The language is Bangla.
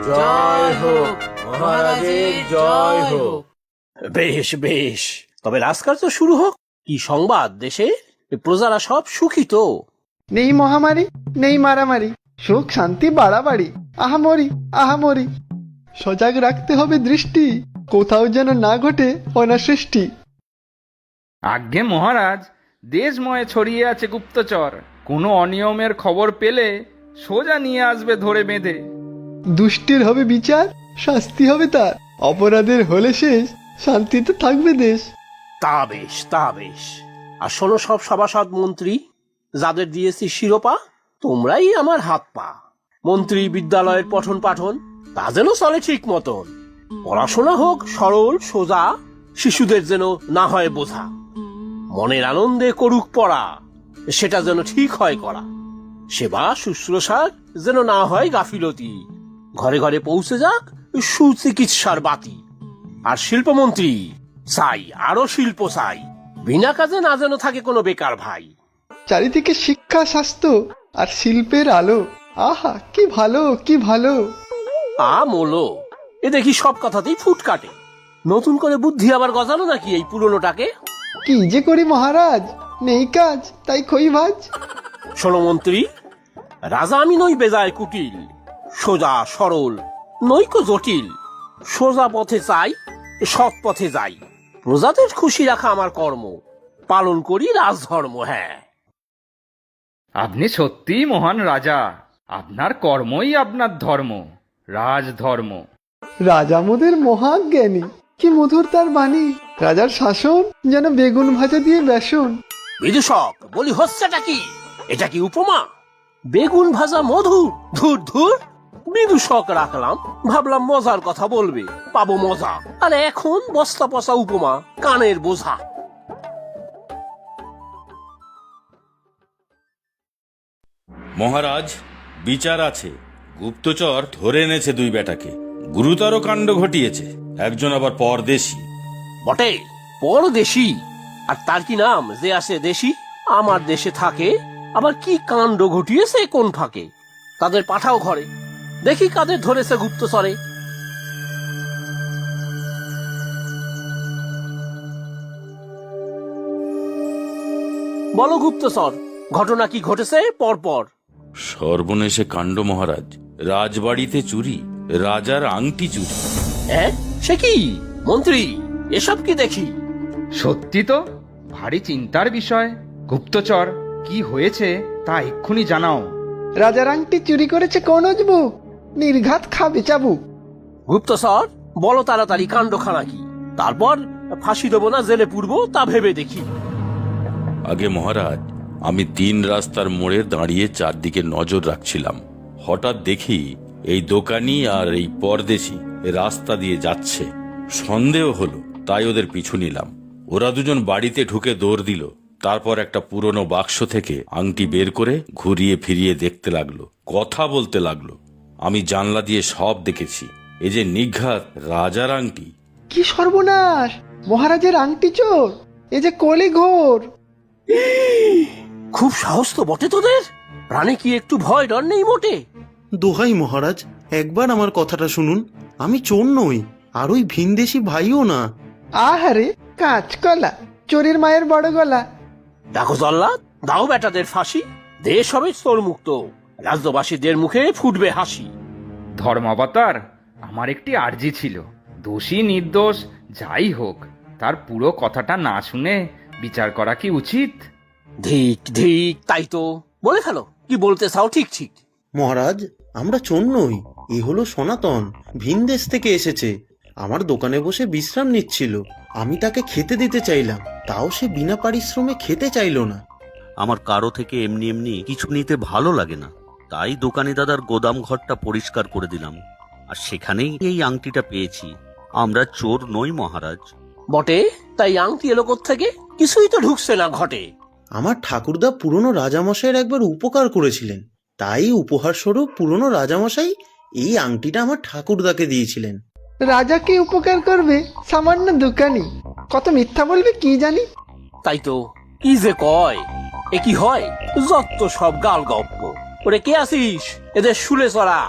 জয় হোক, মহারাজের জয় হোক। বেশ বেশ, তবে রাজকার্য শুরু হোক। কি সংবাদ দেশে? প্রজারা সব সুখী তো? নেই মহামারী, নেই মারামারি, সুখ শান্তি বাড়াবাড়ি, আহামরি আহামরি। সজাগ রাখতে হবে দৃষ্টি, কোথাও যেন না ঘটে অনাসৃষ্টি। আজ্ঞে মহারাজ, দেশময় ছড়িয়ে আছে গুপ্তচর। কোনো অনিয়মের খবর পেলে সোজা নিয়ে আসবে ধরে বেঁধে। দুষ্টির হবে বিচার, শাস্তি হবে তার। অপরাধের হলে শেষ, শান্তিতে থাকবে দেশ। তা বেশ, তা বেশ। আর শোনো সব সভাসদ মন্ত্রী, যাদের দিয়েছি শিরোপা, তোমরাই আমার হাত পা। মন্ত্রী বিদ্যালয়ের পঠন পাঠন তা যেন চলে ঠিক মতন। পড়াশোনা হোক সরল সোজা, শিশুদের যেন না হয় বোঝা। মনের আনন্দে করুক পড়া, সেটা যেন ঠিক হয় করা। সেবা শুশ্রূষার যেন না হয় গাফিলতি। ঘরে ঘরে পৌঁছে যাক সুচিকিৎসার বাতি। আর শিল্পমন্ত্রী চাই, আরো শিল্প চাই। বিনা কাজে না যেন থাকে কোনো বেকার ভাই। চারিদিকে শিক্ষা, স্বাস্থ্য আর শিল্পের আলো। আহা কি ভালো, কি ভালো। মোলো, এ দেখি সব কথাতেই ফুট কাটে। নতুন করে বুদ্ধি আবার গজালো নাকি এই পুরনোটাকে? কি যে করি মহারাজ, নেই কাজ তাই খই ভাজ। শোনো মন্ত্রী, রাজা আমি নই বেজায় কুটিল। সোজা সরল নইকো জটিল। সোজা পথে চাই, সৎ পথে যাই। প্রজাদের খুশি রাখা আমার কর্ম, পালন করি রাজধর্ম। হ্যাঁ, আপনি সত্যিই মহান রাজা। আপনার কর্মই আপনার ধর্ম, রাজধর্ম। রাজা মোদের মহাজ্ঞানী, কি মধুর তার বাণী। রাজার শাসন যেন বেগুন ভাজা দিয়ে বেসন। বিদূষক বলি হচ্ছেটা কি? এটা কি উপমা? বেগুন ভাজা মধু? ধুর ধুর। বিদূষক রাখলাম, ভাবলাম মজার কথা বলবে, পাবো মজা। আর এখন বস্তা পচা উপমা, কানের বোঝা। মহারাজ, বিচার আছে। গুপ্তচর ধরে এনেছে দুই বেটাকে, গুরুতর কাণ্ড ঘটিয়েছে। একজন আবার পরদেশী। বটে, পরদেশী? আর তার কি নাম যে আসে দেশি? আমার দেশে থাকে, আবার কি কাণ্ড ঘটিয়েছে কোন ফাঁকে? তাদের পাঠাও ঘরে, দেখি কাদের ধরেছে গুপ্তচরে। বলো গুপ্তচর, ঘটনা কি ঘটেছে পরপর? সর্বনেশে কাণ্ড মহারাজ। রাজবাড়িতে চুরি, রাজার আংটি চুরি। হ্যাঁ, সে কি মন্ত্রী, এসব কি দেখি? সত্যি তো, ভারী চিন্তার বিষয়। গুপ্তচর, কি হয়েছে তা এক্ষুনি জানাও। রাজার আংটি চুরি করেছে কোন অজবুক, নির্ঘাত খাবে চাবুক। গুপ্তচর, বলো তাড়াতাড়ি কাণ্ডখানা কি, তারপর ফাঁসি দেবো না জেলে পুরবো তা ভেবে দেখি। আগে মহারাজ, আমি 3 রাস্তার মোড়ে দাঁড়িয়ে চারদিকে নজর রাখছিলাম। হঠাৎ দেখি এই দোকানি আর এই পরদেশী রাস্তা দিয়ে যাচ্ছে। সন্দেহ হলো, তাই ওদের পিছু নিলাম। ওরা দুজন বাড়িতে ঢুকে দৌড় দিল। তারপর একটা পুরনো বাক্স থেকে আংটি বের করে ঘুরিয়ে ফিরিয়ে দেখতে লাগলো, কথা বলতে লাগলো। আমি জানলা দিয়ে সব দেখেছি। এ যে নিঘাত রাজার আংটি। কি সর্বনাশ, মহারাজের আংটি চোর, এ যে কলি ঘোর। খুব সাহস তো বটে তোদের, প্রাণে কি একটু ভয় ডর নেই মোটে? দোহাই মহারাজ, একবার আমার কথাটা শুনুন। আমি চোর নই, আর ওই ভিনদেশি ভাইও না। আহারে কাঁচকলা, চোরের মায়ের বড় গলা। ডাকো জল্লাদ, দাও বেটাদের ফাঁসি। দেশ হবে চোর মুক্ত, রাজ্যবাসীদের মুখে ফুটবে হাসি। ধর্মাবতার, আমার একটি আর্জি ছিল। দোষী নির্দোষ যাই হোক, তার পুরো কথাটা না শুনে বিচার করা কি উচিত? ধিক ধিক, তাই তো। বলে ফেলো, কি বলতে চাও ঠিক ঠিক। মহারাজ, আমরা চোর নই। এ হলো সনাতন, ভিনদেশ থেকে এসেছে। আমার দোকানে বসে বিশ্রাম নিচ্ছিল। আমি তাকে খেতে দিতে চাইলাম, তাও সে বিনা পারিশ্রমে খেতে চাইল না। আমার কারো থেকে এমনি এমনি কিছু নিতে ভালো লাগে না, তাই দোকানি দাদার গোদাম ঘরটা পরিষ্কার করে দিলাম, আর সেখানেই এই আংটিটা পেয়েছি। আমরা চোর নই মহারাজ। বটে, তাই আংটি এলো থেকে? কিছুই তো ঢুকছে না ঘটে। আমার ঠাকুরদা পুরনো রাজামশাইয়ের একবার উপকার করেছিলেন, তাই উপহার স্বরূপ পুরনো রাজামশাই এই আংটিটা আমার ঠাকুরদাকে দিয়েছিলেন। রাজাকে উপকার করবে সামান্য দোকানি, কত মিথ্যা বলবে কি জানি। তাই তো, কি যে কয়, এ কি হয়? যত সব গাল গপ্প। ওরে কে আসিস, এদের শুলে চড়া।